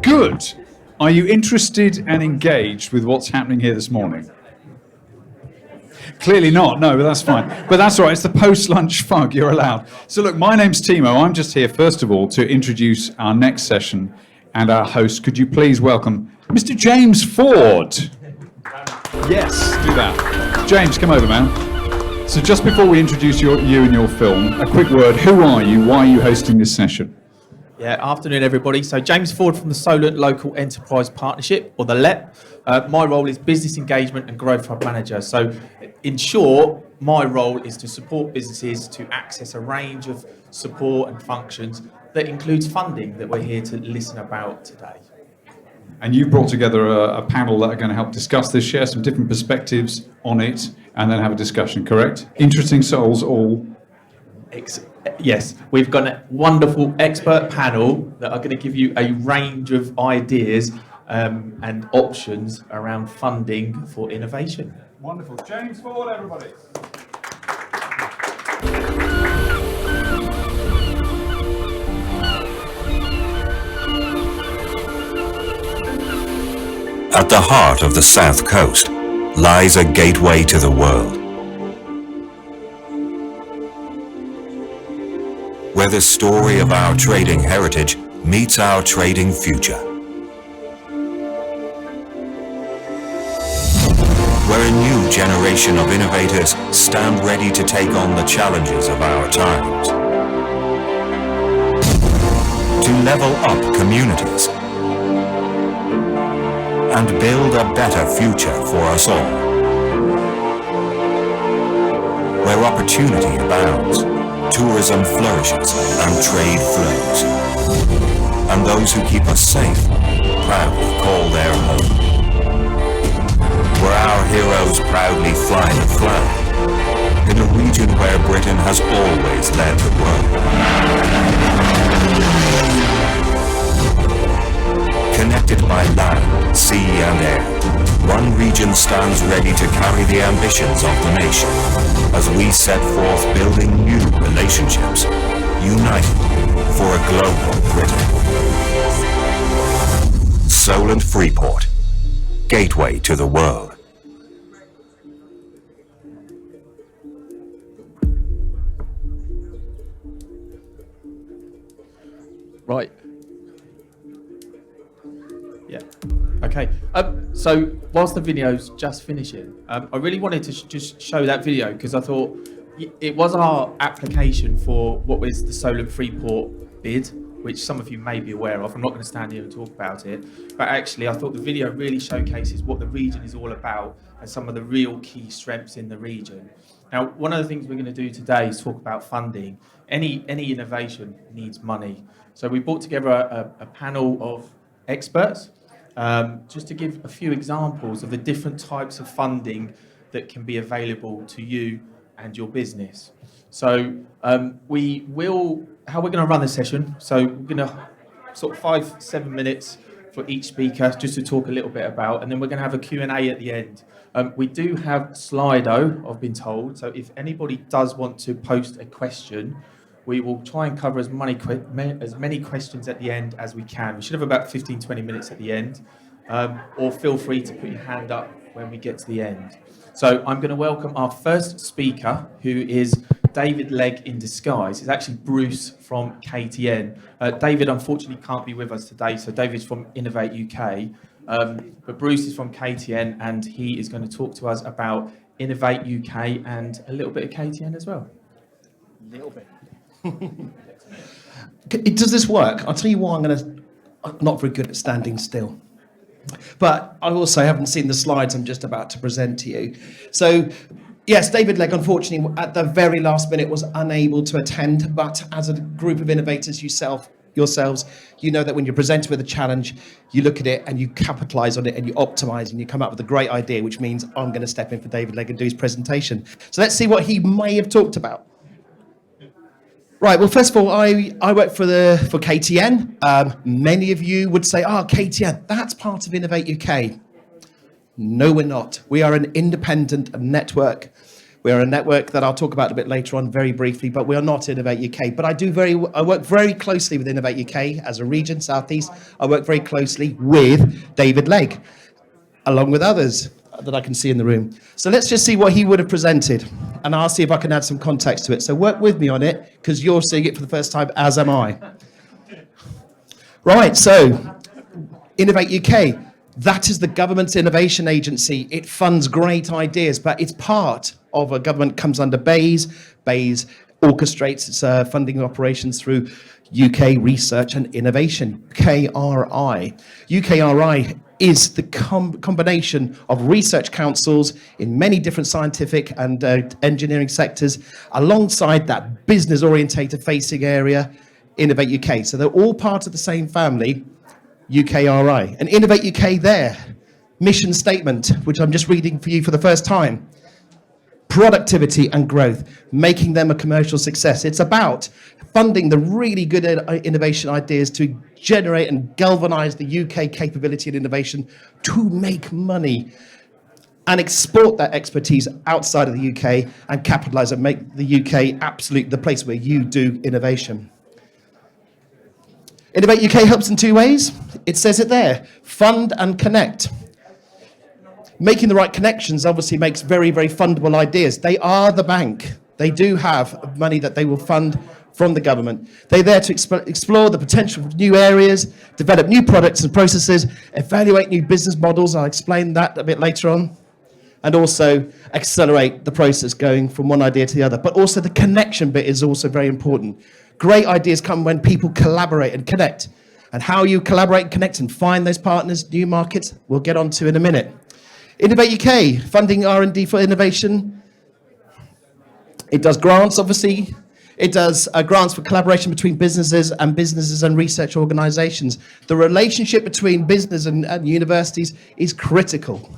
Good. Are you interested and engaged with what's happening here this morning? Clearly not, no, but that's fine. But that's all right, it's the post-lunch fug, you're allowed. So look, my name's Timo. I'm just here, first of all, to introduce our next session and our host. Could you please welcome Mr. James Ford? Yes, do that. James, come over, man. So just before we introduce you and your film, a quick word. Who are you? Why are you hosting this session? Yeah, afternoon everybody. So James Ford from the Solent Local Enterprise Partnership, or the LEP. My role is Business Engagement and Growth Hub Manager. So in short, my role is to support businesses to access a range of support and functions that includes funding that we're here to listen about today. And you've brought together a panel that are going to help discuss this, share some different perspectives on it, and then have a discussion, correct? Interesting souls all. Yes, we've got a wonderful expert panel that are going to give you a range of ideas and options around funding for innovation. Wonderful. James Ford, everybody. At the heart of the South Coast lies a gateway to the world, where the story of our trading heritage meets our trading future, where a new generation of innovators stand ready to take on the challenges of our times, to level up communities and build a better future for us all, where opportunity abounds, tourism flourishes and trade flows, and those who keep us safe proudly call their home, where our heroes proudly fly the flag in a region where Britain has always led the world. Connected by land, sea and air, one region stands ready to carry the ambitions of the nation as we set forth building new relationships, united for a global Britain. Solent Freeport, gateway to the world. Right. Yeah. Okay. So whilst the video's just finishing, I really wanted to just show that video because I thought it was our application for what was the Solent Freeport bid, which some of you may be aware of. I'm not going to stand here and talk about it, but actually I thought the video really showcases what the region is all about and some of the real key strengths in the region. Now, one of the things we're going to do today is talk about funding. Any innovation needs money. So we brought together a panel of experts just to give a few examples of the different types of funding that can be available to you and your business. So how we're going to run the session. So we're going to sort of 5-7 minutes for each speaker just to talk a little bit about, and then we're going to have a Q&A at the end. We do have Slido, I've been told, so if anybody does want to post a question, we will try and cover as many questions at the end as we can. We should have about 15-20 minutes at the end, or feel free to put your hand up when we get to the end. So I'm going to welcome our first speaker, who is David Legg in disguise. It's actually Bruce from KTN. David unfortunately can't be with us today, so David's from Innovate UK. But Bruce is from KTN, and he is going to talk to us about Innovate UK and a little bit of KTN as well. A little bit. Does this work? I'll tell you why I'm not very good at standing still. But I also haven't seen the slides I'm just about to present to you. So, yes, David Legg, unfortunately, at the very last minute was unable to attend, but as a group of innovators yourselves, you know that when you're presented with a challenge, you look at it and you capitalise on it and you optimise and you come up with a great idea, which means I'm going to step in for David Legg and do his presentation. So let's see what he may have talked about. Right, well, first of all, I work for KTN. Many of you would say, KTN, that's part of Innovate UK. No, we're not. We are an independent network. We're a network that I'll talk about a bit later on very briefly, but we are not Innovate UK. But I work very closely with Innovate UK as a region, South East. I work very closely with David Legg, along with others that I can see in the room. So let's just see what he would have presented, and I'll see if I can add some context to it. So work with me on it, because you're seeing it for the first time, as am I. Right, so Innovate UK, that is the government's innovation agency. It funds great ideas, but it's part of a government, comes under BEIS. BEIS orchestrates its funding operations through UK Research and Innovation, KRI. UKRI is the combination of research councils in many different scientific and engineering sectors, alongside that business-orientated facing area, Innovate UK. So they're all part of the same family, UKRI. And Innovate UK there, mission statement, which I'm just reading for you for the first time. Productivity and growth, making them a commercial success. It's about funding the really good innovation ideas to generate and galvanize the UK capability and innovation to make money and export that expertise outside of the UK and capitalize and make the UK absolutely the place where you do innovation. Innovate UK helps in two ways. It says it there, fund and connect. Making the right connections obviously makes very, very fundable ideas. They are the bank. They do have money that they will fund from the government. They're there to explore the potential of new areas, develop new products and processes, evaluate new business models. I'll explain that a bit later on. And also accelerate the process going from one idea to the other. But also the connection bit is also very important. Great ideas come when people collaborate and connect. And how you collaborate and connect and find those partners, new markets, we'll get on to in a minute. Innovate UK, funding R&D for innovation. It does grants, obviously. It does grants for collaboration between businesses and research organizations. The relationship between business and universities is critical.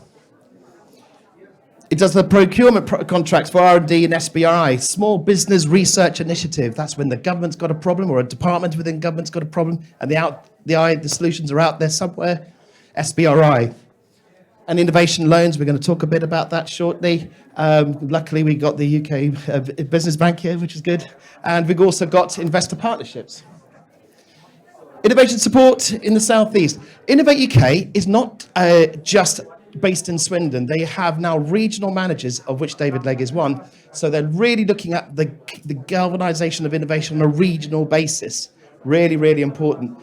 It does the procurement contracts for R&D and SBRI, Small Business Research Initiative. That's when the government's got a problem or a department within government's got a problem and the solutions are out there somewhere. SBRI. And innovation loans, we're going to talk a bit about that shortly. Luckily, we got the UK Business Bank here, which is good. And we've also got investor partnerships. Innovation support in the Southeast. Innovate UK is not just based in Swindon. They have now regional managers, of which David Legg is one. So they're really looking at the galvanization of innovation on a regional basis. Really, really important.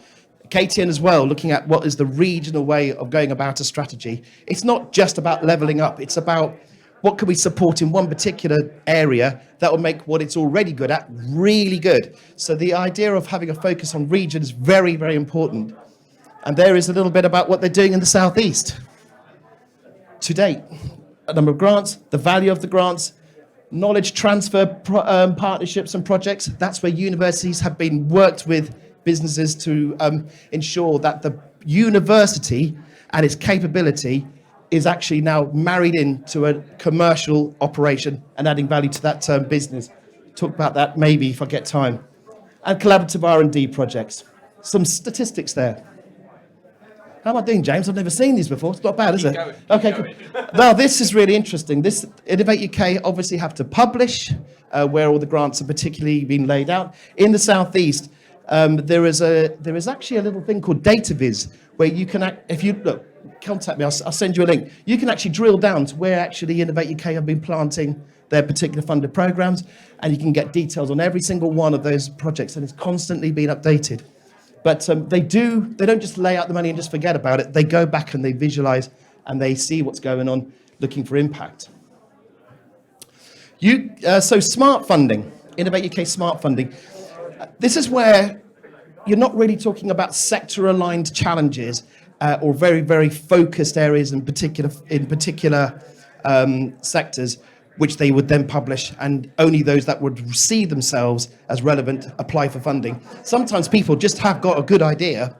KTN as well, looking at what is the regional way of going about a strategy. It's not just about leveling up. It's about what can we support in one particular area that will make what it's already good at really good. So the idea of having a focus on region is very, very important. And there is a little bit about what they're doing in the Southeast. To date, a number of grants, the value of the grants, knowledge transfer partnerships and projects. That's where universities have been worked with businesses to ensure that the university and its capability is actually now married into a commercial operation and adding value to that business. Talk about that maybe if I get time. And collaborative R&D projects. Some statistics there. How am I doing, James? I've never seen these before. It's not bad, is it? Okay, cool. Now, this is really interesting. This Innovate UK obviously have to publish where all the grants are particularly being laid out. In the Southeast, there is actually a little thing called DataViz, where you can, if you look, contact me, I'll send you a link. You can actually drill down to where actually Innovate UK have been planting their particular funded programs, and you can get details on every single one of those projects, and it's constantly being updated. But they don't just lay out the money and just forget about it. They go back and they visualize and they see what's going on, looking for impact. So smart funding, Innovate UK smart funding. This is where you're not really talking about sector-aligned challenges or very, very focused areas in particular sectors, which they would then publish, and only those that would see themselves as relevant apply for funding. Sometimes people just have got a good idea.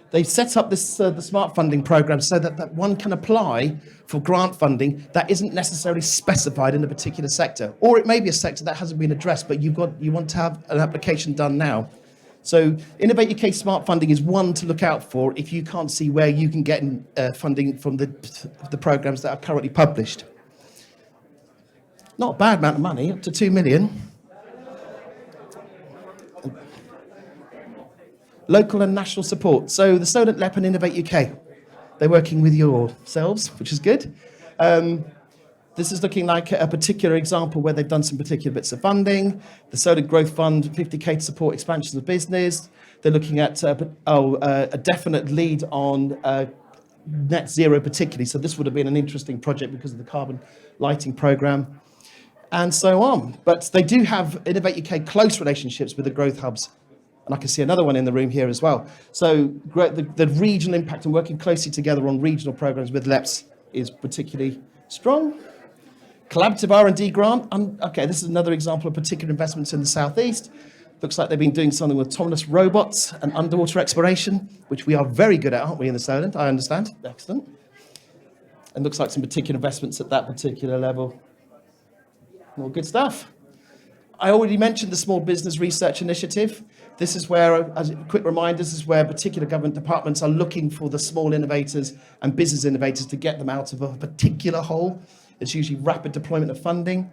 They've set up this the smart funding program so that one can apply for grant funding that isn't necessarily specified in a particular sector, or it may be a sector that hasn't been addressed, but you want to have an application done now. So Innovate UK Smart Funding is one to look out for if you can't see where you can get funding from the programs that are currently published. Not a bad amount of money, up to 2 million. Local and national support. So the Solent LEP and Innovate UK, they're working with yourselves, which is good. This is looking like a particular example where they've done some particular bits of funding. The Solent Growth Fund, 50k to support expansions of business. They're looking at a definite lead on net zero particularly. So this would have been an interesting project because of the carbon lighting programme and so on. But they do have Innovate UK close relationships with the growth hubs. And I can see another one in the room here as well. So the regional impact and working closely together on regional programs with LEPs is particularly strong. Collaborative R&D grant. Okay, this is another example of particular investments in the southeast. Looks like they've been doing something with autonomous robots and underwater exploration, which we are very good at, aren't we, in the Solent? I understand. Excellent. And looks like some particular investments at that particular level. More good stuff. I already mentioned the Small Business Research Initiative. This is where, as a quick reminder, this is where particular government departments are looking for the small innovators and business innovators to get them out of a particular hole. It's usually rapid deployment of funding.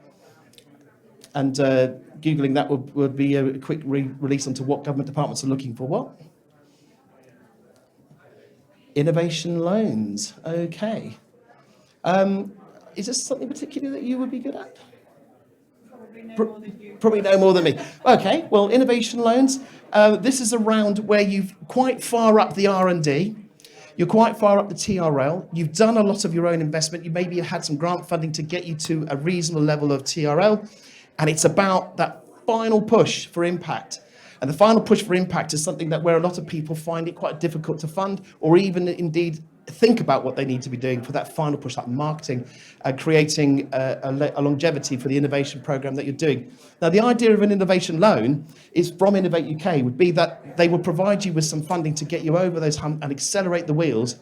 And Googling that would be a quick release onto what government departments are looking for what. Innovation loans. Okay. Is this something particular that you would be good at? Probably no more than me. Okay, well, innovation loans. This is around where you've quite far up the R&D. You're quite far up the TRL. You've done a lot of your own investment. You maybe had some grant funding to get you to a reasonable level of TRL. And it's about that final push for impact. And the final push for impact is something that where a lot of people find it quite difficult to fund or even indeed think about what they need to be doing for that final push, like marketing and creating a longevity for the innovation program that you're doing. Now, the idea of an innovation loan is from Innovate UK would be that they will provide you with some funding to get you over those humps and accelerate the wheels.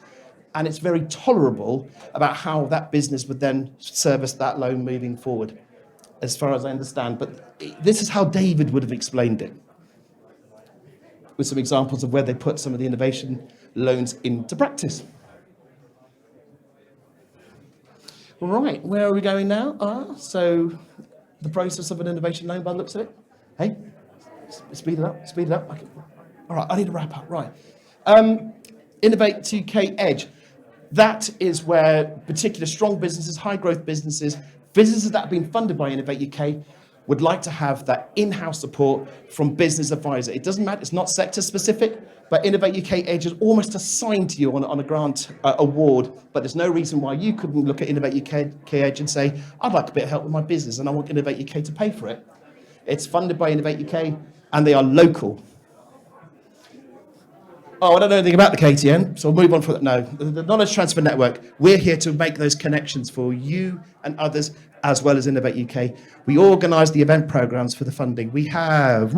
And it's very tolerable about how that business would then service that loan moving forward, as far as I understand. But this is how David would have explained it, with some examples of where they put some of the innovation loans into practice. Right, where are we going now? So the process of an innovation loan by the looks of it. Hey, speed it up. Okay. All right, I need to wrap up, right. Innovate UK Edge. That is where particular strong businesses, high growth businesses that have been funded by Innovate UK would like to have that in-house support from business advisor. It doesn't matter, it's not sector specific, but Innovate UK Edge is almost assigned to you on a grant award, but there's no reason why you couldn't look at Innovate UK Edge and say, I'd like a bit of help with my business and I want Innovate UK to pay for it. It's funded by Innovate UK and they are local. Oh, I don't know anything about the KTN, so I'll move on from that. No, the Knowledge Transfer Network, we're here to make those connections for you and others, as well as Innovate UK. We organise the event programmes for the funding. We have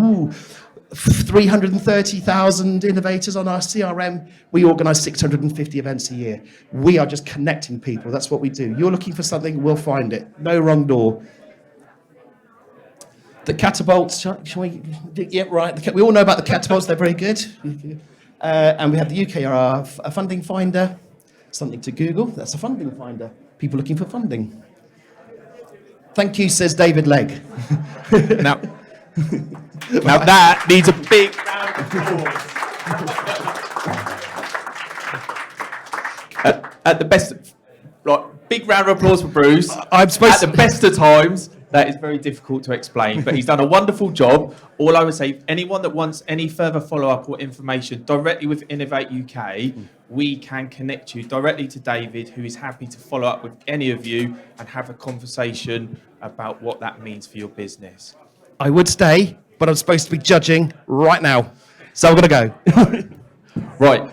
330,000 innovators on our CRM. We organise 650 events a year. We are just connecting people. That's what we do. You're looking for something, we'll find it. No wrong door. The catapults, shall we? Yeah, right. We all know about the catapults. They're very good. And we have the UKRR funding finder. Something to Google. That's a funding finder. People looking for funding. Thank you, says David Legg. Now that needs a big round of applause. At the best, like, big round of applause for Bruce. I'm supposed at the best of times, that is very difficult to explain, but he's done a wonderful job. All I would say, anyone that wants any further follow-up or information directly with Innovate UK, we can connect you directly to David, who is happy to follow up with any of you and have a conversation about what that means for your business. I would stay, but I'm supposed to be judging right now. So I'm going to go. Right.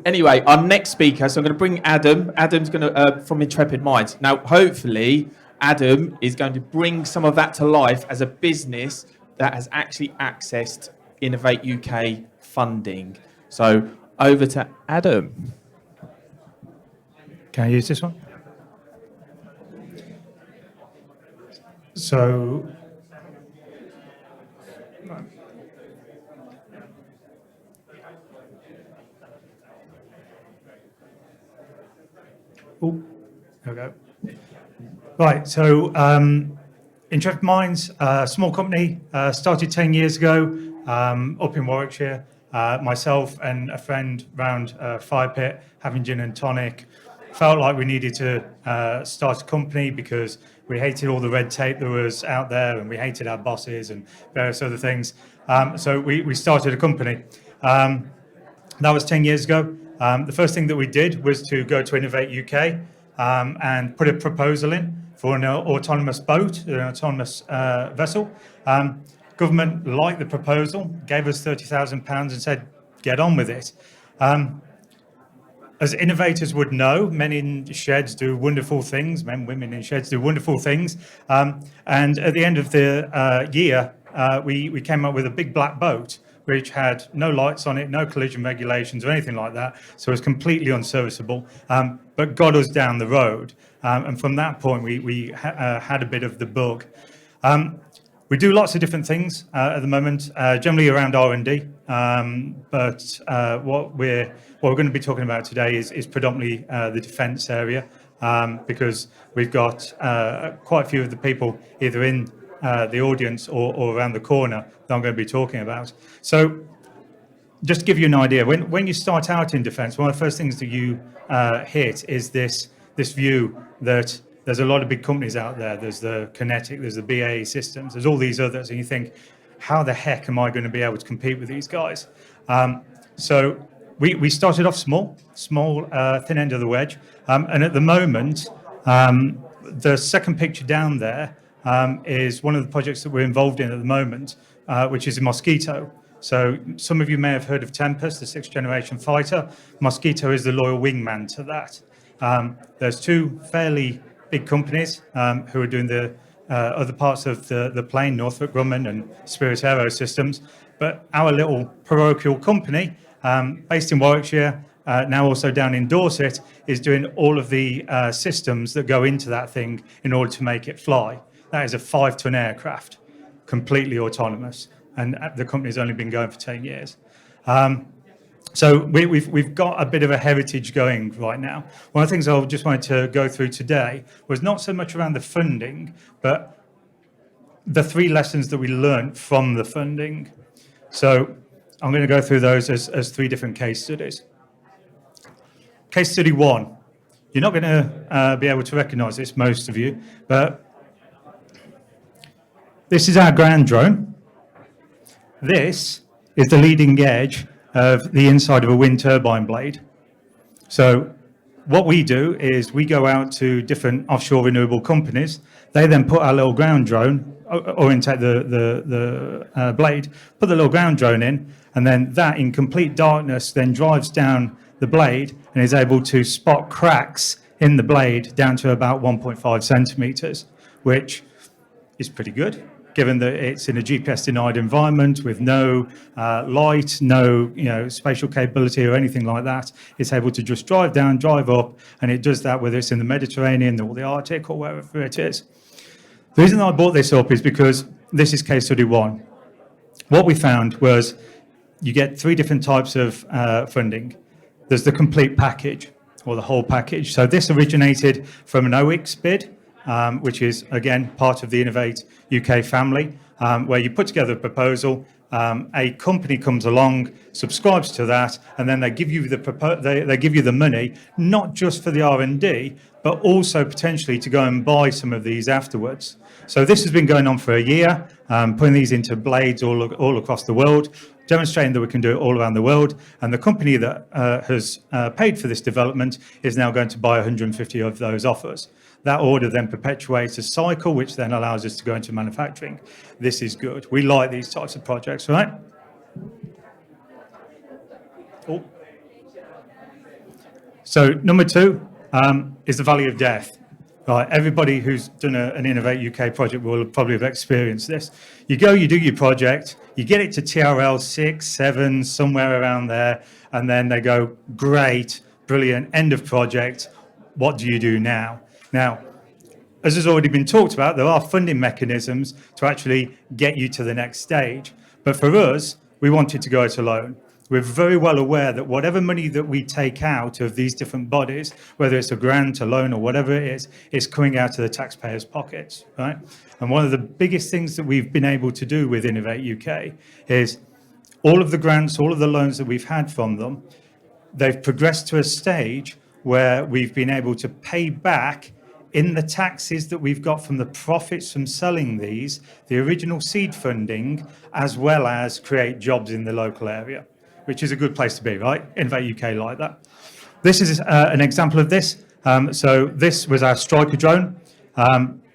Anyway, our next speaker, so I'm going to bring Adam. Adam's going to from Intrepid Minds. Now, hopefully, Adam is going to bring some of that to life as a business that has actually accessed Innovate UK funding. So over to Adam. Can I use this one? So, there we go. Right, so Intrepid Mines, a small company, started 10 years ago up in Warwickshire. Myself and a friend round a fire pit, having gin and tonic, felt like we needed to start a company because we hated all the red tape that was out there and we hated our bosses and various other things. So we started a company. That was 10 years ago. The first thing that we did was to go to Innovate UK and put a proposal in for an autonomous boat, an autonomous vessel. Government liked the proposal, gave us £30,000 and said, get on with it. As innovators would know, men in sheds do wonderful things, men, women in sheds do wonderful things. And at the end of the year, we came up with a big black boat, which had no lights on it, no collision regulations or anything like that. So it was completely unserviceable, but got us down the road. And from that point, we had a bit of the bug. We do lots of different things at the moment, generally around R&D. But what we're going to be talking about today is predominantly the defence area, because we've got quite a few of the people either in the audience or around the corner that I'm going to be talking about. So just to give you an idea, when you start out in defence, one of the first things that you hit is this view that there's a lot of big companies out there. There's the QinetiQ, there's the BAE Systems, there's all these others, and you think, how the heck am I going to be able to compete with these guys? So we started off small, thin end of the wedge, and at the moment, the second picture down there is one of the projects that we're involved in at the moment, which is a Mosquito. So some of you may have heard of Tempest, the 6th generation fighter. Mosquito is the loyal wingman to that. There's two fairly big companies who are doing the other parts of the plane, Northrop Grumman and Spirit Aerosystems. But our little parochial company, based in Warwickshire, now also down in Dorset, is doing all of the systems that go into that thing in order to make it fly. That is a 5-ton aircraft, completely autonomous. And the company's only been going for 10 years. So we've got a bit of a heritage going right now. One of the things I just wanted to go through today was not so much around the funding, but the 3 lessons that we learned from the funding. So I'm going to go through those as 3 different case studies. Case study 1. You're not going to be able to recognise this, most of you, but this is our ground drone. This is the leading edge of the inside of a wind turbine blade. So what we do is we go out to different offshore renewable companies. They then put our little ground drone, orientate the blade, put the little ground drone in, and then that in complete darkness then drives down the blade and is able to spot cracks in the blade down to about 1.5 centimeters, which is pretty good, given that it's in a GPS-denied environment with no light, no spatial capability or anything like that. It's able to just drive down, drive up, and it does that whether it's in the Mediterranean or the Arctic or wherever it is. The reason I brought this up is because this is case study 1. What we found was you get 3 different types of funding. There's the complete package, or the whole package. So this originated from an OIX bid, which is, again, part of the Innovate UK family, where you put together a proposal, a company comes along, subscribes to that, and then they give you they give you the money, not just for the R&D, but also potentially to go and buy some of these afterwards. So this has been going on for a year, putting these into blades all across the world, demonstrating that we can do it all around the world. And the company that has paid for this development is now going to buy 150 of those offers. That order then perpetuates a cycle, which then allows us to go into manufacturing. This is good. We like these types of projects, right? Oh. So number 2 is the valley of death. Right, everybody who's done an Innovate UK project will probably have experienced this. You go, you do your project, you get it to TRL 6, 7, somewhere around there, and then they go, great, brilliant, end of project. What do you do now? Now, as has already been talked about, there are funding mechanisms to actually get you to the next stage. But for us, we wanted to go it alone. we're very well aware that whatever money that we take out of these different bodies, whether it's a grant, a loan, or whatever it is coming out of the taxpayers' pockets, right? And one of the biggest things that we've been able to do with Innovate UK is all of the grants, all of the loans that we've had from them, they've progressed to a stage where we've been able to pay back in the taxes that we've got from the profits from selling these, the original seed funding, as well as create jobs in the local area, which is a good place to be, right? Innovate UK like that. This is an example of this. So this was our Striker drone.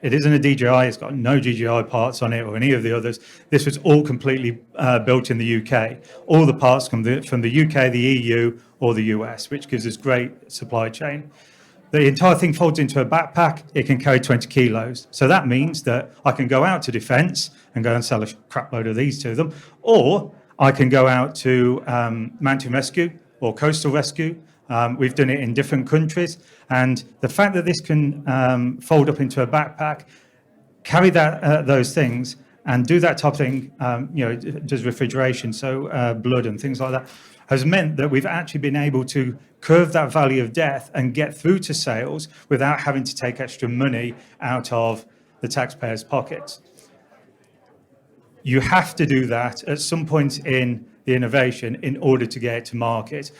It isn't a DJI, it's got no DJI parts on it or any of the others. This was all completely built in the UK. All the parts come from the UK, the EU, or the US, which gives us great supply chain. The entire thing folds into a backpack. It can carry 20 kilos. So that means that I can go out to defence and go and sell a crap load of these to them, or I can go out to mountain rescue or coastal rescue. We've done it in different countries, and the fact that this can fold up into a backpack, carry those things, and do that type of thing, it does refrigeration, so blood and things like that, has meant that we've actually been able to curve that valley of death and get through to sales without having to take extra money out of the taxpayers' pockets. You have to do that at some point in the innovation in order to get it to market.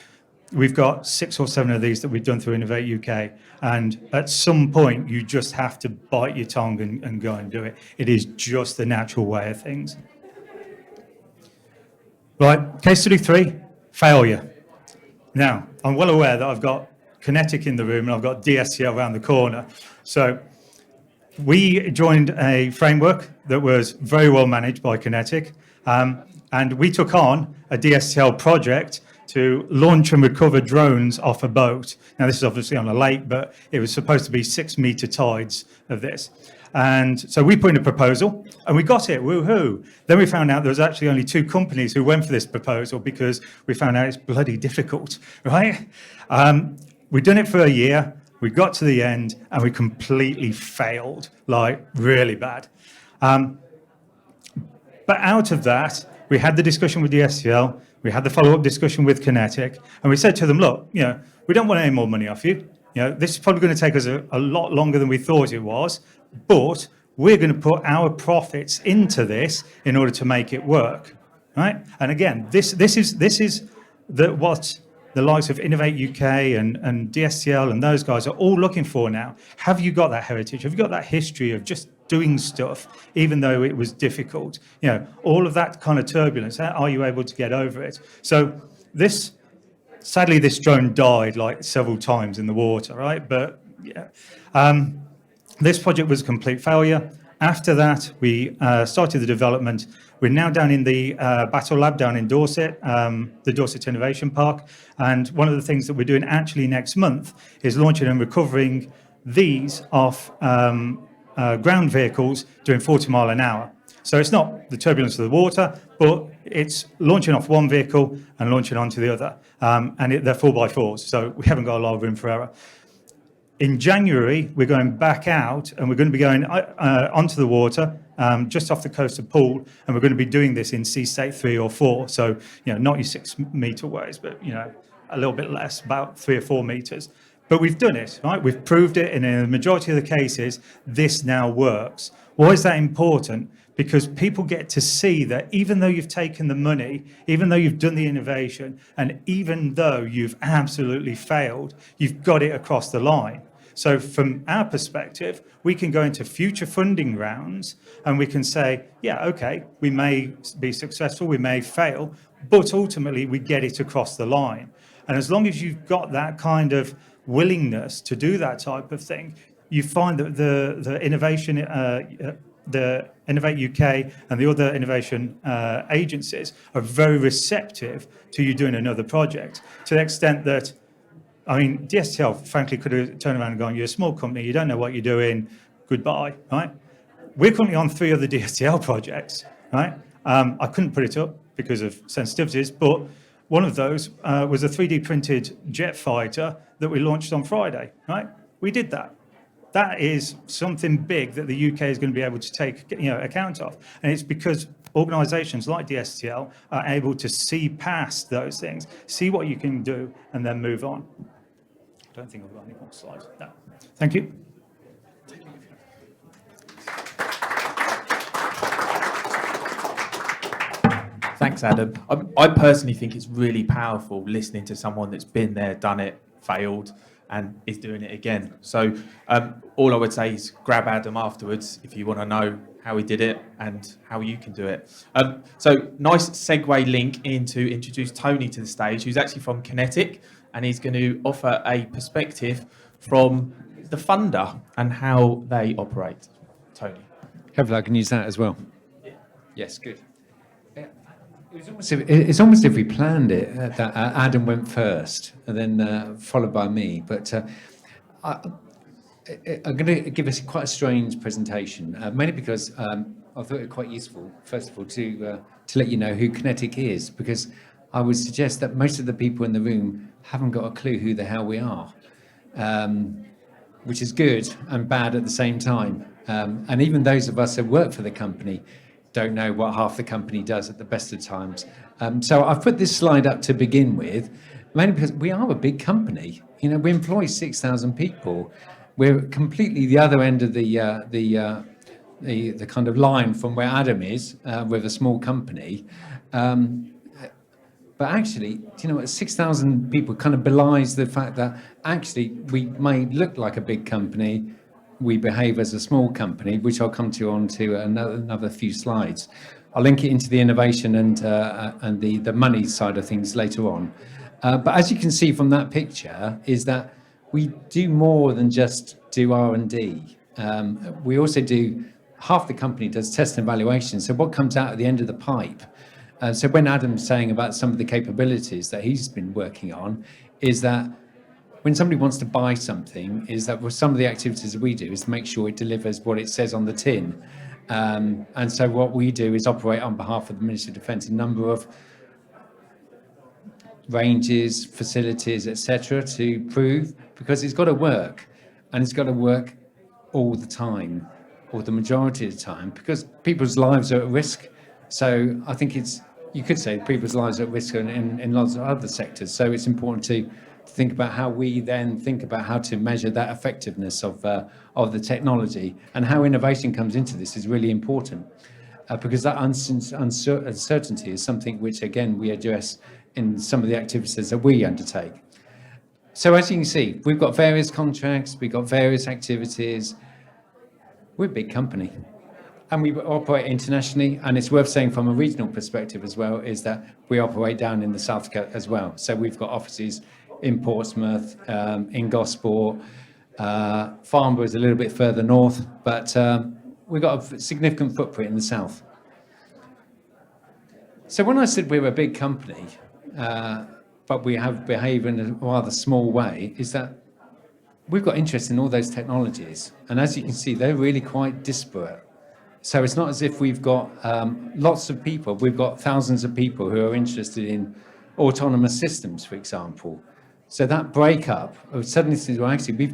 We've got 6 or 7 of these that we've done through Innovate UK, and at some point you just have to bite your tongue and go and do it. It is just the natural way of things. Right, case study 3, failure. Now, I'm well aware that I've got QinetiQ in the room and I've got DSTL around the corner. So we joined a framework that was very well managed by QinetiQ, and we took on a DSTL project to launch and recover drones off a boat. Now, this is obviously on a lake, but it was supposed to be 6-meter tides of this. And so we put in a proposal and we got it, woohoo. Then we found out there was actually only 2 companies who went for this proposal because we found out it's bloody difficult, right? We'd done it for a year, we got to the end and we completely failed, like really bad. But out of that, we had the discussion with the STL, we had the follow-up discussion with QinetiQ, and we said to them, look, we don't want any more money off you. This is probably going to take us a lot longer than we thought it was, but we're going to put our profits into this in order to make it work, right? And again, this is what the likes of Innovate UK and DSTL and those guys are all looking for now. Have you got that heritage? Have you got that history of just doing stuff, even though it was difficult? All of that kind of turbulence, how are you able to get over it? So sadly, this drone died like several times in the water, right? But yeah, this project was a complete failure. After that, we started the development. We're now down in the Battle Lab down in Dorset, the Dorset Innovation Park. And one of the things that we're doing actually next month is launching and recovering these off ground vehicles doing 40 mile an hour. So it's not the turbulence of the water, but it's launching off one vehicle and launching onto the other. And they're 4x4s, so we haven't got a lot of room for error. In January, we're going back out and we're going to be going onto the water just off the coast of Poole, and we're going to be doing this in sea state 3 or 4. So, not your 6-meter waves, but, a little bit less, about 3 or 4 meters. But we've done it, right? We've proved it, and in the majority of the cases, this now works. Why is that important? Because people get to see that even though you've taken the money, even though you've done the innovation, and even though you've absolutely failed, you've got it across the line. So from our perspective, we can go into future funding rounds and we can say, yeah, okay, we may be successful, we may fail, but ultimately we get it across the line. And as long as you've got that kind of willingness to do that type of thing, you find that the innovation, the Innovate UK and the other innovation agencies are very receptive to you doing another project, to the extent that, DSTL, frankly, could have turned around and gone, you're a small company, you don't know what you're doing, goodbye, right? We're currently on 3 other DSTL projects, right? I couldn't put it up because of sensitivities, but one of those was a 3D printed jet fighter that we launched on Friday, right? We did that. That is something big that the UK is going to be able to take account of. And it's because organizations like DSTL are able to see past those things, see what you can do, and then move on. I don't think I've got any more slides. No. Thank you. Thanks, Adam. I personally think it's really powerful listening to someone that's been there, done it, failed, and is doing it again. So all I would say is grab Adam afterwards if you want to know how he did it and how you can do it. So nice segue link in to introduce Tony to the stage, who's actually from QinetiQ, and he's going to offer a perspective from the funder and how they operate. Tony. Hopefully I can use that as well. Yes, good. It's almost if we planned it that Adam went first and then followed by me. But I'm going to give us quite a strange presentation, mainly because I thought it quite useful, first of all, to let you know who QinetiQ is, because I would suggest that most of the people in the room haven't got a clue who the hell we are, which is good and bad at the same time. And even those of us who work for the company don't know what half the company does at the best of times. So I've put this slide up to begin with, mainly because we are a big company. You know, we employ 6,000 people. We're completely the other end of the kind of line from where Adam is, with a small company. But actually, you know, 6,000 people kind of belies the fact that actually we may look like a big company, we behave as a small company, which I'll come to on to another few slides. I'll link it into the innovation and the money side of things later on. But as you can see from that picture, is that we do more than just do R&D. We also do, half the company does test and evaluation. So what comes out at the end of the pipe? So when Adam's saying about some of the capabilities that he's been working on, is that when somebody wants to buy something, is that with some of the activities that we do is to make sure it delivers what it says on the tin. And so what we do is operate on behalf of the Ministry of Defence a number of ranges, facilities, etc., to prove, because it's got to work, and it's got to work all the time, or the majority of the time, because people's lives are at risk. So I think you could say people's lives are at risk in lots of other sectors. So it's important to think about how we then think about how to measure that effectiveness of the technology, and how innovation comes into this is really important, because that uncertainty is something which, again, we address in some of the activities that we undertake. So as you can see, we've got various contracts, we've got various activities. We're a big company, and we operate internationally, and it's worth saying from a regional perspective as well, is that we operate down in the South as well. So we've got offices in Portsmouth, in Gosport. Farnborough is a little bit further north, but we've got a significant footprint in the south. So when I said we're a big company, but we have behaved in a rather small way, is that we've got interest in all those technologies. And as you can see, they're really quite disparate. So it's not as if we've got lots of people. We've got thousands of people who are interested in autonomous systems, for example. So that breakup of suddenly says, well, actually,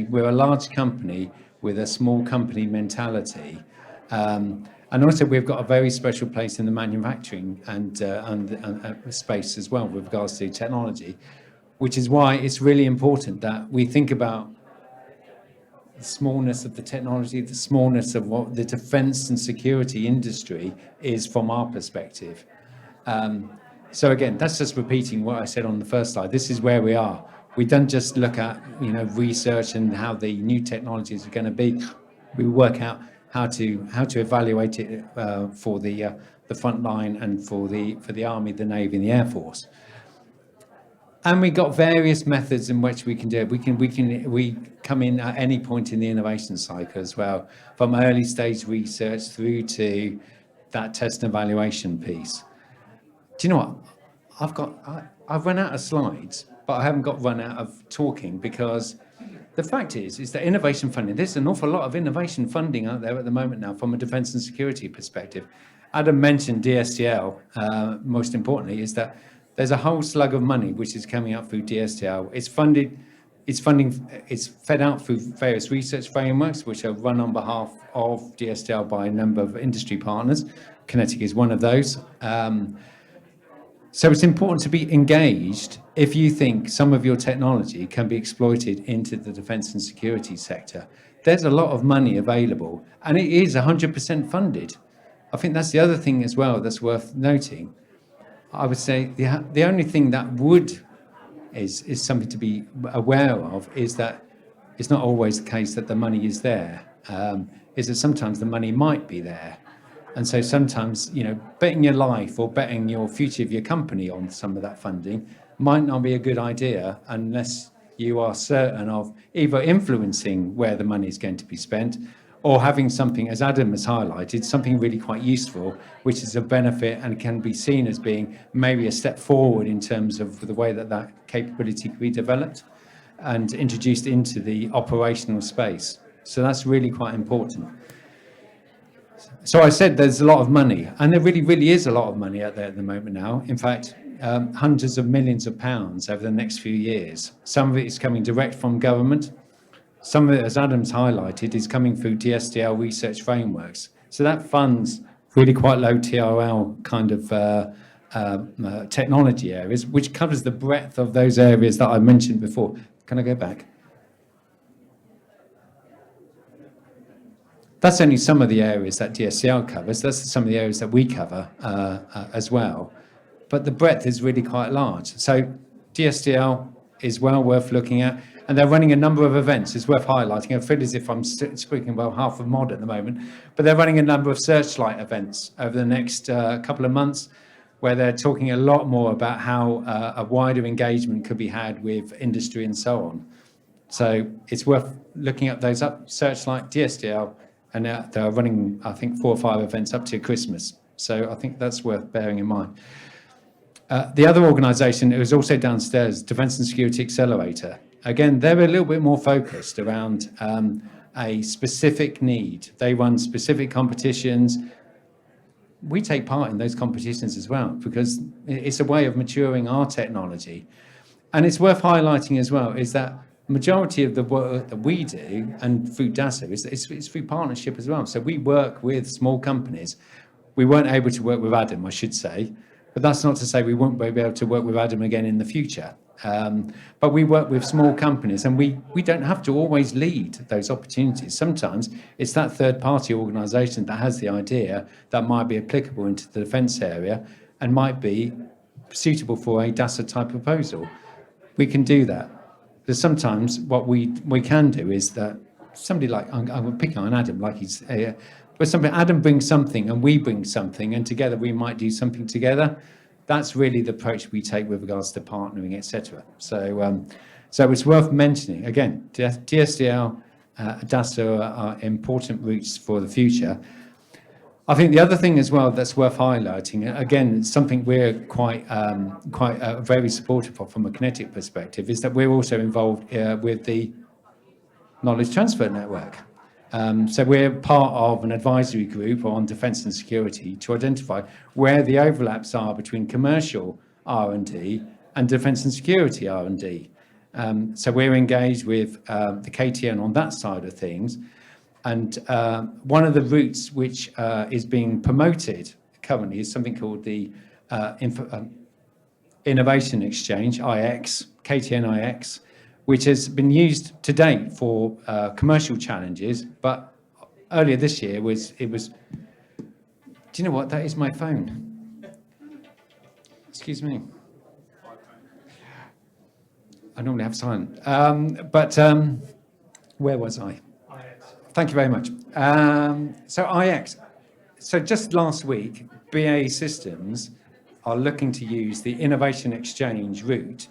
we're a large company with a small company mentality. And also we've got a very special place in the manufacturing and space as well with regards to technology, which is why it's really important that we think about the smallness of the technology, the smallness of what the defence and security industry is from our perspective. So again, that's just repeating what I said on the first slide. This is where we are. We don't just look at, you know, research and how the new technologies are going to be. We work out how to evaluate it for the front line and for the Army, the Navy, and the Air Force. And we got various methods in which we can do it. We come in at any point in the innovation cycle as well, from early stage research through to that test and evaluation piece. Do you know what? I've run out of slides, but I haven't got run out of talking, because the fact is that innovation funding, there's an awful lot of innovation funding out there at the moment now from a defence and security perspective. Adam mentioned DSTL, most importantly, is that there's a whole slug of money which is coming up through DSTL. It's fed out through various research frameworks which are run on behalf of DSTL by a number of industry partners, QinetiQ is one of those. So it's important to be engaged if you think some of your technology can be exploited into the defence and security sector. There's a lot of money available, and it is 100% funded. I think that's the other thing as well that's worth noting. I would say the only thing that is something to be aware of is that it's not always the case that the money is there. Is that sometimes the money might be there. And so sometimes, betting your life or betting your future of your company on some of that funding might not be a good idea unless you are certain of either influencing where the money is going to be spent or having something, as Adam has highlighted, something really quite useful, which is a benefit and can be seen as being maybe a step forward in terms of the way that that capability can be developed and introduced into the operational space. So that's really quite important. So I said there's a lot of money, and there really, really is a lot of money out there at the moment now. In fact, hundreds of millions of pounds over the next few years. Some of it is coming direct from government. Some of it, as Adam's highlighted, is coming through DSDL research frameworks. So that funds really quite low TRL kind of technology areas, which covers the breadth of those areas that I mentioned before. Can I go back? That's only some of the areas that DSDL covers. That's some of the areas that we cover as well. But the breadth is really quite large. So DSDL is well worth looking at. And they're running a number of events. It's worth highlighting. I feel as if I'm speaking about half of mod at the moment. But they're running a number of Searchlight events over the next couple of months where they're talking a lot more about how a wider engagement could be had with industry and so on. So it's worth looking at those up. Searchlight, DSDL, and they're running, I think, 4 or 5 events up to Christmas. So I think that's worth bearing in mind. The other organisation, it was also downstairs, Defence and Security Accelerator. Again, they're a little bit more focused around a specific need. They run specific competitions. We take part in those competitions as well because it's a way of maturing our technology. And it's worth highlighting as well is that majority of the work that we do and through DASA is through partnership as well. So we work with small companies. We weren't able to work with Adam, I should say, but that's not to say we won't be able to work with Adam again in the future. But we work with small companies and we don't have to always lead those opportunities. Sometimes it's that third-party organisation that has the idea that might be applicable into the defence area and might be suitable for a DASA type proposal. We can do that. But sometimes what we can do is that somebody like, I'm picking on Adam, like he's, but Adam brings something and we bring something and together we might do something together. That's really the approach we take with regards to partnering, etc. So it's worth mentioning, again, DSDL, DASA are important routes for the future. I think the other thing as well that's worth highlighting, again, it's something we're quite very supportive of from a QinetiQ perspective, is that we're also involved with the Knowledge Transfer Network. So we're part of an advisory group on defence and security to identify where the overlaps are between commercial R&D and defence and security R&D. So we're engaged with the KTN on that side of things. And one of the routes which is being promoted currently is something called the Innovation Exchange, IX, KTN IX, which has been used to date for commercial challenges, but earlier this year it was. Do you know what? That is my phone. Excuse me. I normally have silent. Where was I? Thank you very much. So IX. So just last week, BAE Systems are looking to use the Innovation Exchange route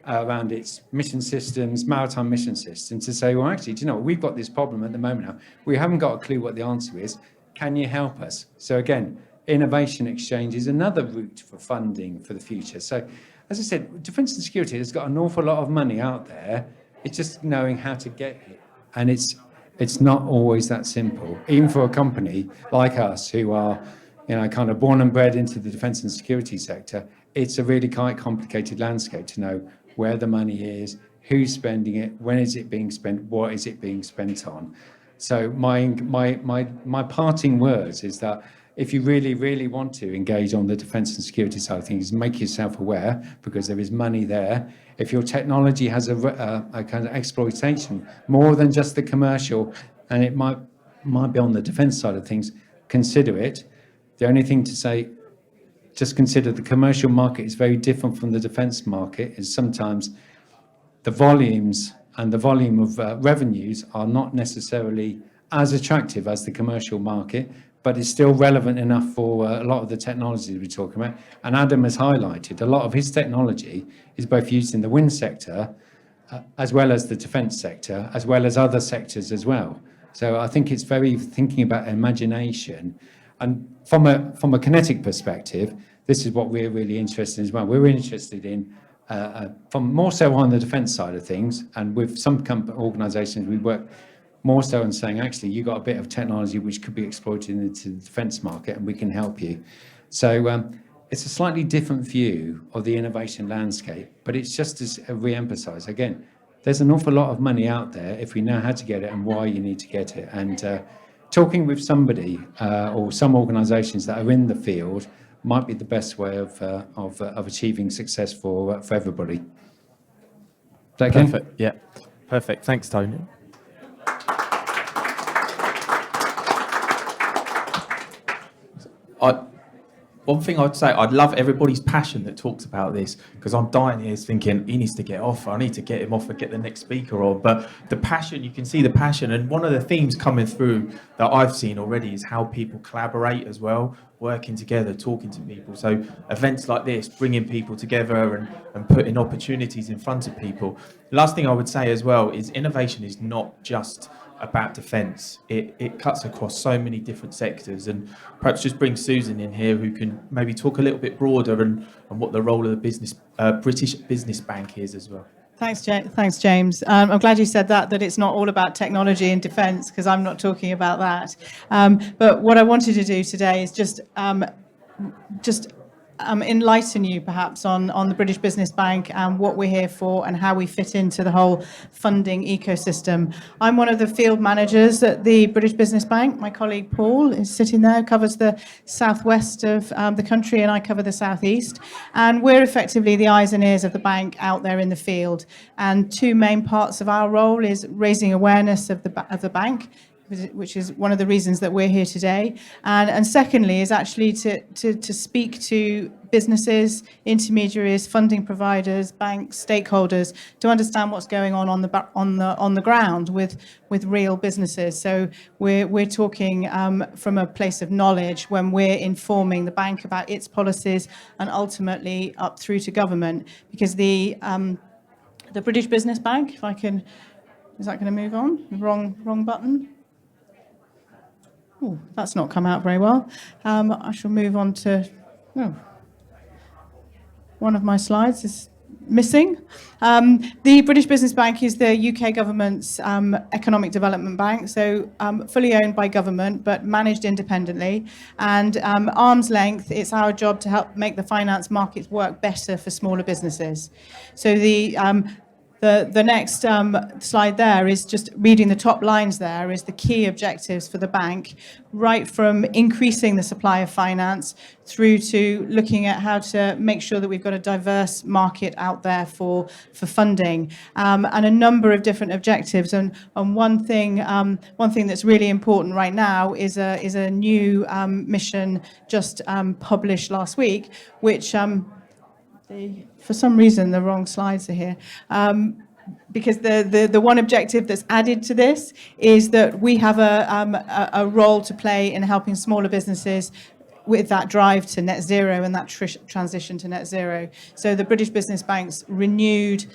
around its mission systems, maritime mission systems, to say, well, actually, do you know what? We've got this problem at the moment now. We haven't got a clue what the answer is. Can you help us? So again, Innovation Exchange is another route for funding for the future. So as I said, defence and security has got an awful lot of money out there. It's just knowing how to get it. And it's not always that simple, even for a company like us who are, kind of born and bred into the defence and security sector. It's a really quite complicated landscape to know where the money is, who's spending it, when is it being spent, what is it being spent on. So my parting words is that if you really, really want to engage on the defence and security side of things, make yourself aware, because there is money there. If your technology has a kind of exploitation more than just the commercial, and it might be on the defence side of things, consider it. The only thing to say, just consider the commercial market is very different from the defence market, is sometimes the volumes and the volume of revenues are not necessarily as attractive as the commercial market, but it's still relevant enough for a lot of the technologies we're talking about. And Adam has highlighted a lot of his technology is both used in the wind sector as well as the defence sector, as well as other sectors as well. So I think it's very thinking about imagination. And from a QinetiQ perspective, this is what we're really interested in as well. We're interested in, from more so on the defence side of things, and with some organisations we work more so on saying, actually, you've got a bit of technology which could be exploited into the defence market and we can help you. So it's a slightly different view of the innovation landscape, but it's just to re-emphasise, again, there's an awful lot of money out there if we know how to get it and why you need to get it. And talking with somebody or some organisations that are in the field might be the best way of achieving success for everybody. Is that okay? Perfect. Yeah. Perfect. Thanks, Tony. One thing I'd say, I'd love everybody's passion that talks about this, because I'm dying here thinking he needs to get off. I need to get him off and get the next speaker on. But the passion, you can see the passion. And one of the themes coming through that I've seen already is how people collaborate as well, working together, talking to people. So events like this, bringing people together and putting opportunities in front of people. The last thing I would say as well is innovation is not just about defence. It cuts across so many different sectors, and perhaps just bring Susan in here, who can maybe talk a little bit broader and what the role of the British business bank is as well. Thanks, James. I'm glad you said that it's not all about technology and defence, because I'm not talking about that. But what I wanted to do today is just enlighten you perhaps on the British Business Bank and what we're here for and how we fit into the whole funding ecosystem. I'm one of the field managers at the British Business Bank. My colleague Paul is sitting there, covers the southwest of the country, and I cover the southeast. And we're effectively the eyes and ears of the bank out there in the field. And two main parts of our role is raising awareness of the bank, which is one of the reasons that we're here today. And secondly is actually to speak to businesses, intermediaries, funding providers, banks, stakeholders, to understand what's going on the ground with real businesses. So we're talking from a place of knowledge when we're informing the bank about its policies and ultimately up through to government. Because the British Business Bank, if I can, is that going to move on? Wrong button. Oh, that's not come out very well. I shall move on to, one of my slides is missing. The British Business Bank is the UK government's economic development bank, so fully owned by government but managed independently. And arm's length, it's our job to help make the finance markets work better for smaller businesses. So the next slide there is just reading the top lines there is the key objectives for the bank, right from increasing the supply of finance through to looking at how to make sure that we've got a diverse market out there for funding, and a number of different objectives. And one thing that's really important right now is a new mission just published last week, which for some reason, the wrong slides are here. Because the one objective that's added to this is that we have a role to play in helping smaller businesses with that drive to net zero and that transition to net zero. So the British Business Bank's renewed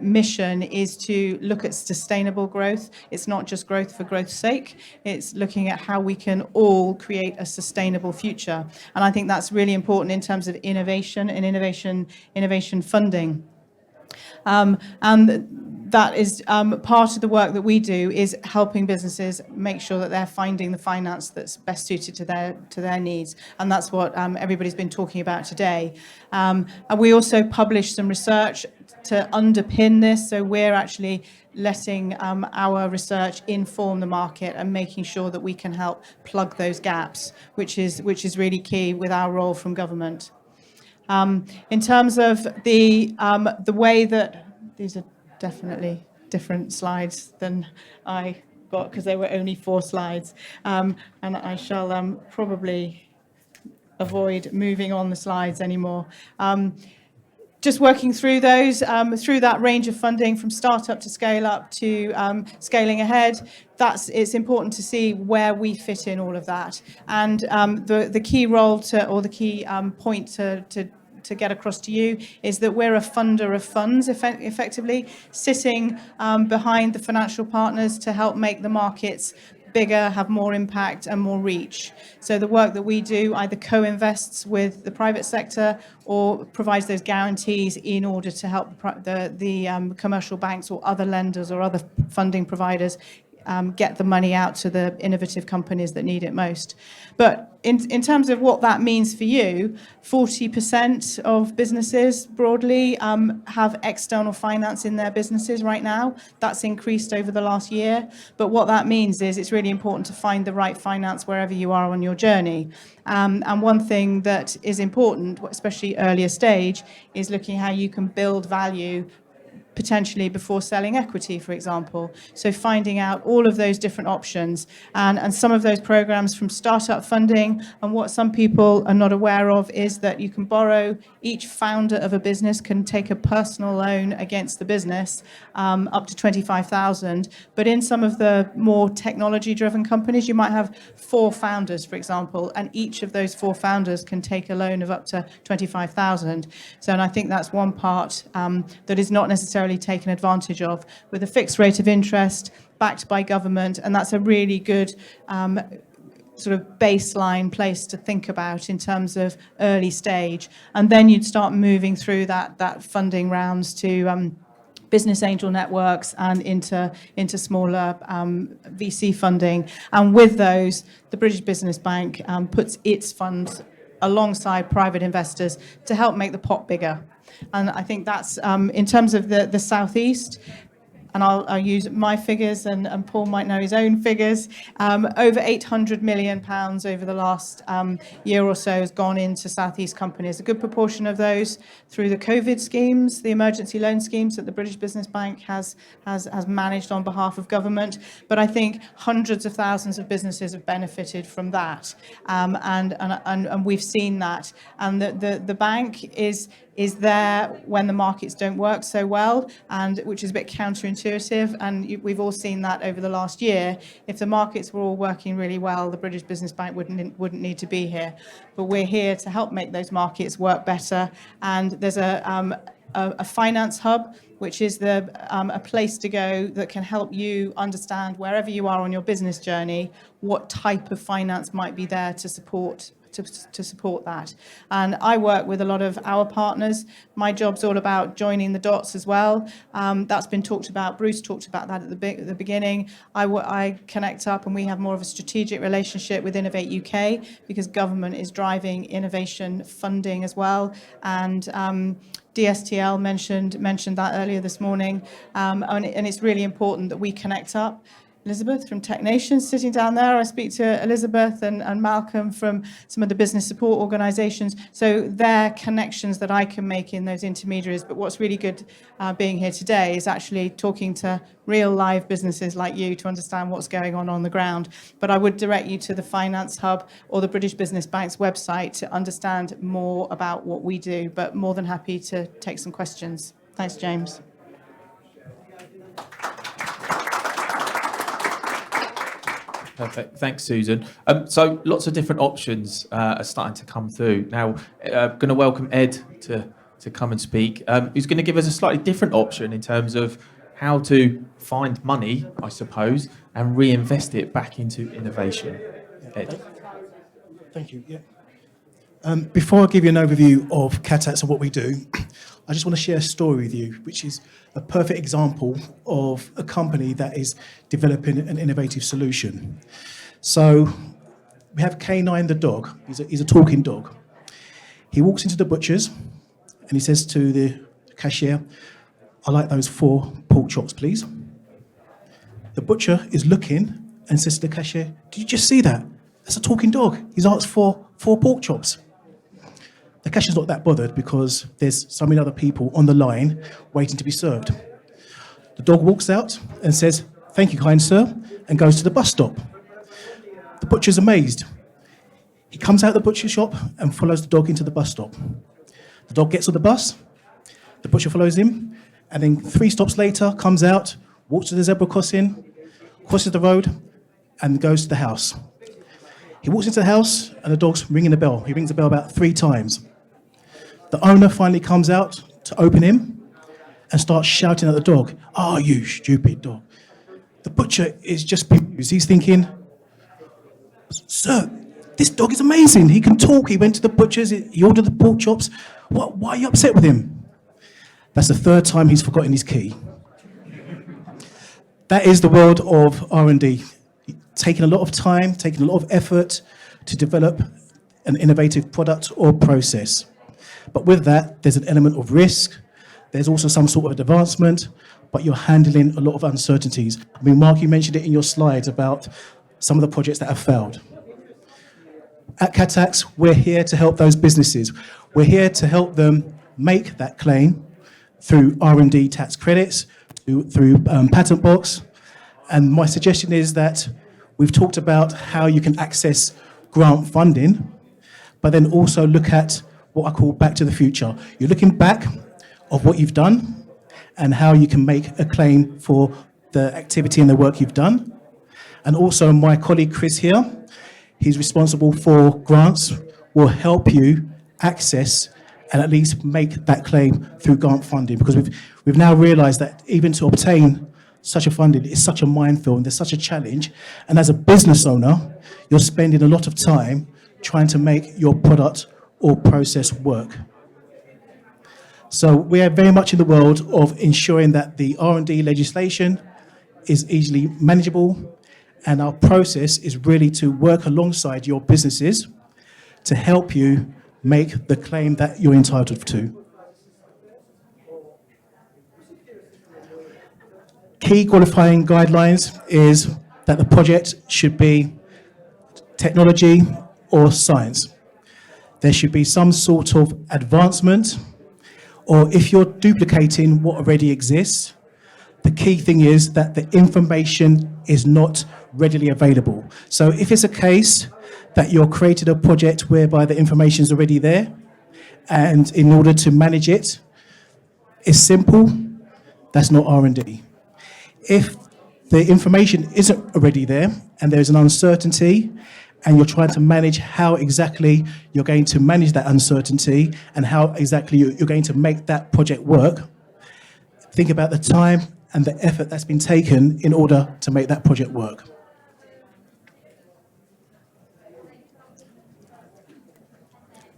mission is to look at sustainable growth. It's not just growth for growth's sake. It's looking at how we can all create a sustainable future. And I think that's really important in terms of innovation and innovation funding. And that is part of the work that we do is helping businesses make sure that they're finding the finance that's best suited to their needs, and that's what everybody's been talking about today. And we also publish some research to underpin this, so we're actually letting our research inform the market and making sure that we can help plug those gaps, which is really key with our role from government. In terms of the way that these are definitely different slides than I got because there were only 4 slides, and I shall probably avoid moving on the slides anymore. Just working through those, through that range of funding from startup to scale up to scaling ahead, it's important to see where we fit in all of that. And the key role the key point to get across to you is that we're a funder of funds, effectively, sitting behind the financial partners to help make the markets bigger, have more impact and more reach. So the work that we do either co-invests with the private sector or provides those guarantees in order to help the commercial banks or other lenders or other funding providers get the money out to the innovative companies that need it most. But in terms of what that means for you, 40% of businesses broadly have external finance in their businesses right now. That's increased over the last year. But what that means is it's really important to find the right finance wherever you are on your journey. And one thing that is important, especially earlier stage, is looking how you can build value potentially before selling equity, for example. So finding out all of those different options and some of those programs from startup funding. And what some people are not aware of is that you can borrow, each founder of a business can take a personal loan against the business up to 25,000. But in some of the more technology-driven companies, you might have 4 founders, for example, and each of those 4 founders can take a loan of up to 25,000. So, and I think that's one part that is not necessarily taken advantage of, with a fixed rate of interest backed by government, and that's a really good sort of baseline place to think about in terms of early stage. And then you'd start moving through that funding rounds to business angel networks and into smaller VC funding. And with those, the British Business Bank puts its funds alongside private investors to help make the pot bigger. And I think that's, in terms of the Southeast, and I'll use my figures, and Paul might know his own figures, over £800 million over the last year or so has gone into Southeast companies. A good proportion of those through the COVID schemes, the emergency loan schemes that the British Business Bank has managed on behalf of government. But I think hundreds of thousands of businesses have benefited from that. And we've seen that. And the bank is there when the markets don't work so well, and which is a bit counterintuitive, and we've all seen that over the last year. If the markets were all working really well, the British Business Bank wouldn't need to be here. But we're here to help make those markets work better, and there's a finance hub, which is a place to go that can help you understand wherever you are on your business journey, what type of finance might be there to support that. And I work with a lot of our partners. My job's all about joining the dots as well. That's been talked about. Bruce talked about that at the beginning. I connect up, and we have more of a strategic relationship with Innovate UK because government is driving innovation funding as well. And DSTL mentioned that earlier this morning, and it's really important that we connect up. Elizabeth from Tech Nations sitting down there. I speak to Elizabeth and Malcolm from some of the business support organisations. So they're connections that I can make in those intermediaries. But what's really good being here today is actually talking to real live businesses like you to understand what's going on the ground. But I would direct you to the Finance Hub or the British Business Bank's website to understand more about what we do. But more than happy to take some questions. Thanks, James. Perfect. Thanks, Susan. So lots of different options are starting to come through. Now, going to welcome Ed to come and speak. Who's going to give us a slightly different option in terms of how to find money, I suppose, and reinvest it back into innovation. Ed. Thank you. Yeah. Before I give you an overview of Catax and what we do, I just want to share a story with you, which is a perfect example of a company that is developing an innovative solution. So we have K9 the dog. He's a talking dog. He walks into the butcher's and he says to the cashier, "I'd like those 4 pork chops, please." The butcher is looking and says to the cashier, "Did you just see that? That's a talking dog. He's asked for 4 pork chops." The cashier's not that bothered because there's so many other people on the line waiting to be served. The dog walks out and says, "Thank you, kind sir," and goes to the bus stop. The butcher's amazed. He comes out of the butcher shop and follows the dog into the bus stop. The dog gets on the bus, the butcher follows him, and then 3 stops later comes out, walks to the zebra crossing, crosses the road, and goes to the house. He walks into the house and the dog's ringing the bell. He rings the bell about 3 times. The owner finally comes out to open him and starts shouting at the dog, "Oh, you stupid dog." The butcher is just confused. He's thinking, "Sir, this dog is amazing. He can talk. He went to the butcher's. He ordered the pork chops. Why are you upset with him?" That's the 3rd time he's forgotten his key. That is the world of R&D. Taking a lot of time, taking a lot of effort to develop an innovative product or process. But with that, there's an element of risk. There's also some sort of advancement, but you're handling a lot of uncertainties. I mean, Mark, you mentioned it in your slides about some of the projects that have failed. At Catax, we're here to help those businesses. We're here to help them make that claim through R&D tax credits, through patent box. And my suggestion is that we've talked about how you can access grant funding, but then also look at what I call back to the future. You're looking back of what you've done and how you can make a claim for the activity and the work you've done. And also my colleague Chris here, he's responsible for grants, will help you access and at least make that claim through grant funding, because we've now realised that even to obtain such a funding is such a minefield and there's such a challenge. And as a business owner, you're spending a lot of time trying to make your product or process work. So we are very much in the world of ensuring that the R&D legislation is easily manageable, and our process is really to work alongside your businesses to help you make the claim that you're entitled to. Key qualifying guidelines is that the project should be technology or science. There should be some sort of advancement, or if you're duplicating what already exists, the key thing is that the information is not readily available. So if it's a case that you're creating a project whereby the information is already there, and in order to manage it, it's simple, that's not R&D. If the information isn't already there and there's an uncertainty and you're trying to manage how exactly you're going to manage that uncertainty and how exactly you're going to make that project work, think about the time and the effort that's been taken in order to make that project work.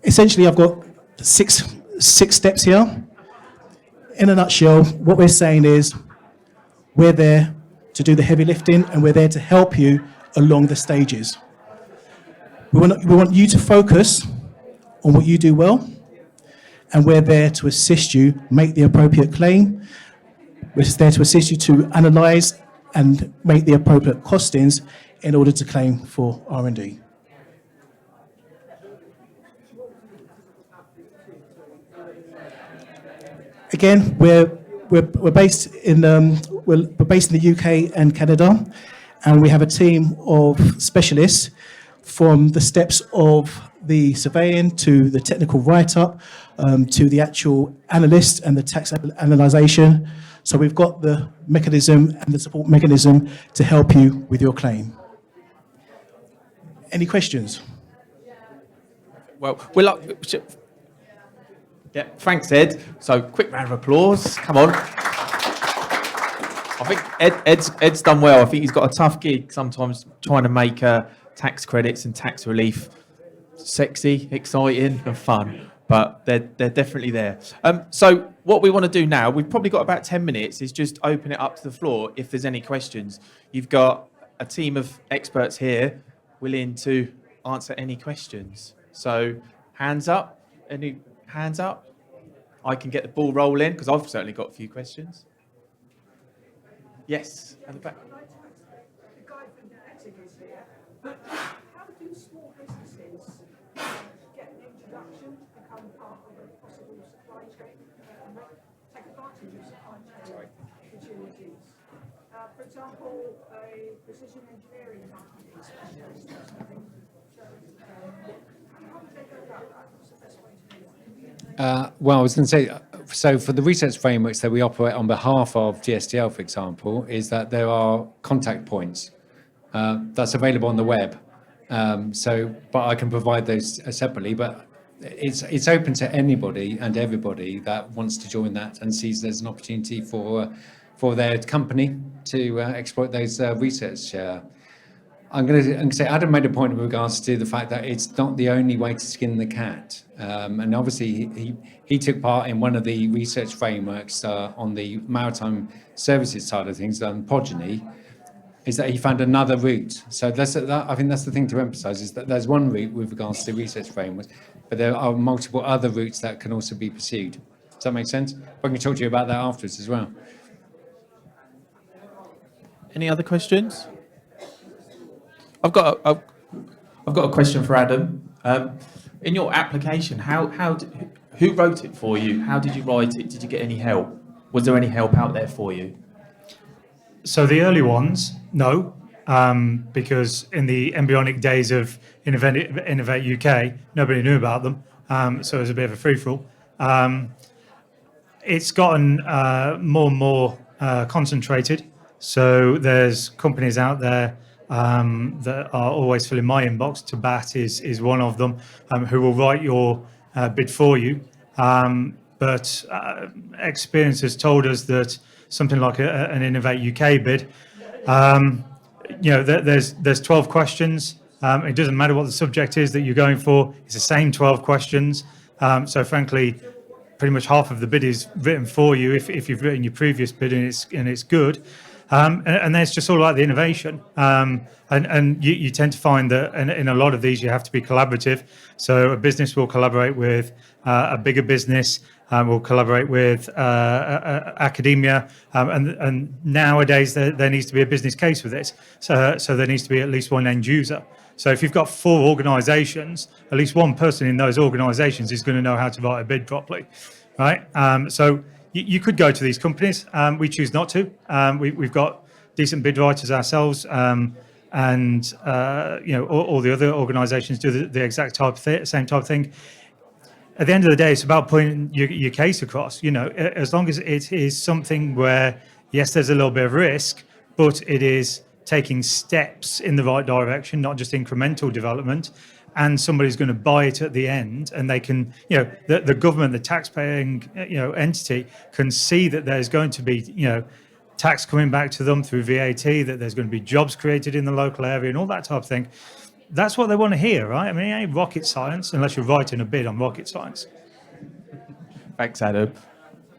Essentially, I've got six steps here. In a nutshell, what we're saying is we're there to do the heavy lifting and we're there to help you along the stages. We want you to focus on what you do well, and we're there to assist you make the appropriate claim. We're there to assist you to analyse and make the appropriate costings in order to claim for R&D. Again, we're based in the UK and Canada, and we have a team of specialists from the steps of the surveying to the technical write-up to the actual analyst and the tax analysation. So we've got the mechanism and the support mechanism to help you with your claim. Any questions? Well, yeah, thanks, Ed. So, quick round of applause. Come on. I think Ed's done well. I think he's got a tough gig sometimes trying to make tax credits and tax relief sexy, exciting, and fun. but they're definitely there. So what we want to do now, we've probably got about 10 minutes, is just open it up to the floor if there's any questions. You've got a team of experts here willing to answer any questions. So hands up. Any hands up? I can get the ball rolling because I've certainly got a few questions. Yes, at the back. How do small businesses get an introduction to become part of a possible supply chain and take advantage of supply chain opportunities? For example, a precision engineering company specialist or something. So, how would they go about that? What's the best way to do that? Well, I was going to say, so for the research frameworks that we operate on behalf of GSTL, for example, is that there are contact points that's available on the web. But I can provide those separately, but it's open to anybody and everybody that wants to join that and sees there's an opportunity for their company to exploit those research. I'm going to say Adam made a point in regards to the fact that it's not the only way to skin the cat. And obviously he took part in one of the research frameworks on the maritime services side of things, Progeny, is that he found another route. So I think that's the thing to emphasise, is that there's one route with regards to research frameworks, but there are multiple other routes that can also be pursued. Does that make sense? I can talk to you about that afterwards as well. Any other questions? I've got a question for Adam. In your application, who wrote it for you? How did you write it? Did you get any help? Was there any help out there for you? So the early ones, no, because in the embryonic days of Innovate UK, nobody knew about them, so it was a bit of a free-for-all. It's gotten more and more concentrated, so there's companies out there that are always filling my inbox. Tabat is one of them, who will write your bid for you. But experience has told us that something like an Innovate UK bid, there's 12 questions. It doesn't matter what the subject is that you're going for. It's the same 12 questions. So frankly, pretty much half of the bid is written for you if you've written your previous bid and it's good. And that's just all about the innovation. And you tend to find that in a lot of these, you have to be collaborative. So a business will collaborate with a bigger business, will collaborate with academia. And nowadays, there needs to be a business case for this. So there needs to be at least one end user. So if you've got 4 organisations, at least one person in those organisations is going to know how to write a bid properly, right? So you could go to these companies. We choose not to. We've got decent bid writers ourselves, and all the other organisations do the exact same type of thing. At the end of the day, it's about putting your case across. As long as it is something where, yes, there's a little bit of risk, but it is taking steps in the right direction, not just incremental development, and somebody's going to buy it at the end, and they can, the government, the tax-paying, entity can see that there's going to be, tax coming back to them through VAT, that there's going to be jobs created in the local area and all that type of thing. That's what they want to hear, right? I mean, it ain't rocket science unless you're writing a bid on rocket science. Thanks, Adam.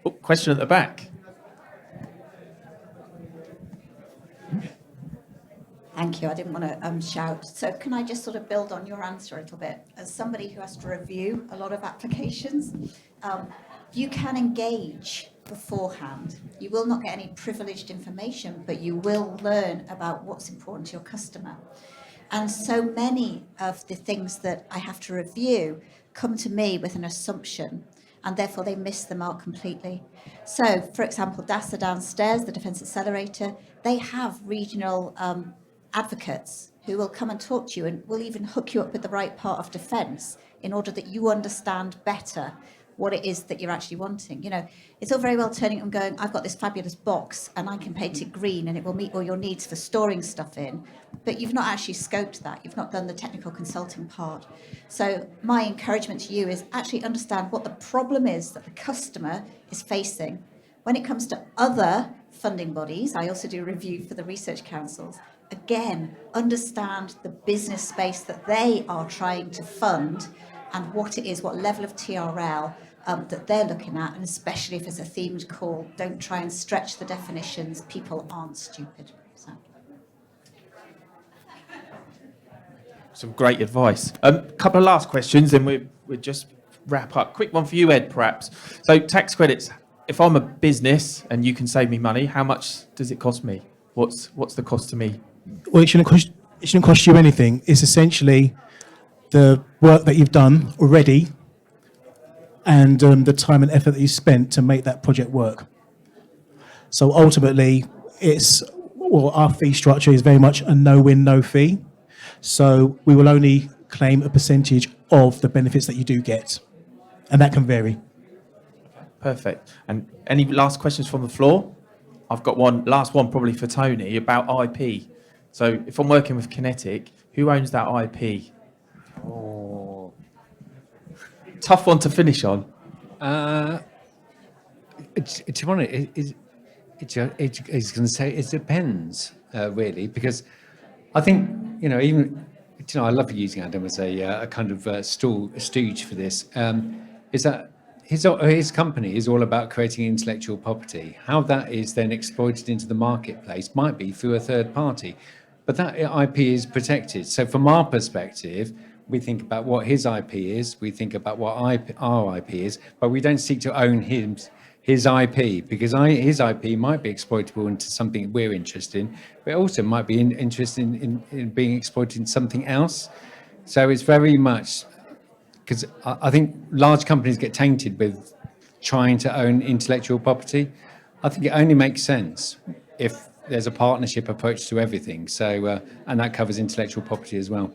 Oh, question at the back. Thank you. I didn't want to shout. So can I just sort of build on your answer a little bit? As somebody who has to review a lot of applications, you can engage beforehand. You will not get any privileged information, but you will learn about what's important to your customer. And so many of the things that I have to review come to me with an assumption, and therefore they miss the mark completely. So, for example, DASA downstairs, the Defence Accelerator, they have regional advocates who will come and talk to you and will even hook you up with the right part of defence in order that you understand better what it is that you're actually wanting. It's all very well turning and going, I've got this fabulous box and I can paint it green and it will meet all your needs for storing stuff in, but you've not actually scoped that. You've not done the technical consulting part. So my encouragement to you is actually understand what the problem is that the customer is facing. When it comes to other funding bodies, I also do a review for the research councils. Again, understand the business space that they are trying to fund and what it is, what level of TRL that they're looking at, and especially if it's a themed call, don't try and stretch the definitions. People aren't stupid. So. Some great advice. Couple of last questions, and we'll just wrap up. Quick one for you, Ed, perhaps. So tax credits. If I'm a business and you can save me money, how much does it cost me? What's the cost to me? Well, it shouldn't cost you anything. It's essentially the work that you've done already and the time and effort that you spent to make that project work. So ultimately, our fee structure is very much a no-win, no-fee. So we will only claim a percentage of the benefits that you do get, and that can vary. Perfect. And any last questions from the floor? I've got last one probably for Tony about IP. So if I'm working with QinetiQ, who owns that IP? Oh, tough one to finish on. To be honest, it's going to say it depends, really, because I think, I love using Adam as a kind of stooge for this, is that his company is all about creating intellectual property. How that is then exploited into the marketplace might be through a third party, but that IP is protected. So from our perspective, we think about what his IP is, we think about what our IP is, but we don't seek to own his IP, because his IP might be exploitable into something we're interested in, but it also might be interested in being exploited in something else. So it's very much, because I think large companies get tainted with trying to own intellectual property. I think it only makes sense if there's a partnership approach to everything. So, and that covers intellectual property as well.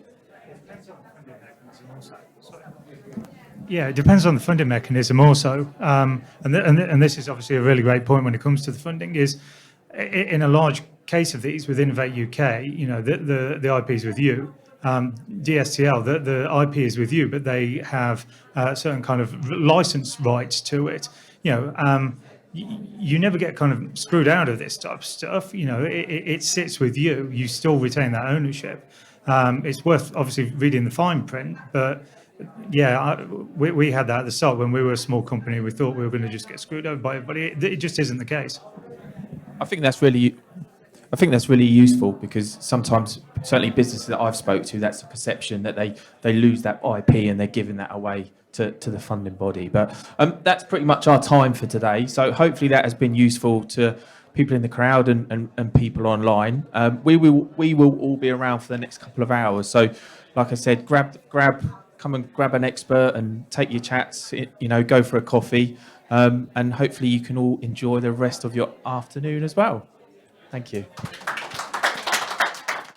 Yeah, it depends on the funding mechanism also. And this is obviously a really great point when it comes to the funding, is in a large case of these with Innovate UK, the IP is with you. DSTL, the IP is with you, but they have certain kind of license rights to it. You never get kind of screwed out of this type of stuff. It sits with you. You still retain that ownership. It's worth obviously reading the fine print, but yeah, we had that at the start when we were a small company. We thought we were going to just get screwed over by everybody. It just isn't the case. I think that's really useful, because sometimes, certainly businesses that I've spoke to, that's the perception that they lose that IP and they're giving that away to the funding body. But that's pretty much our time for today. So hopefully that has been useful to people in the crowd and people online. We will all be around for the next couple of hours. So, like I said, come and grab an expert and take your chats. Go for a coffee, and hopefully you can all enjoy the rest of your afternoon as well. Thank you.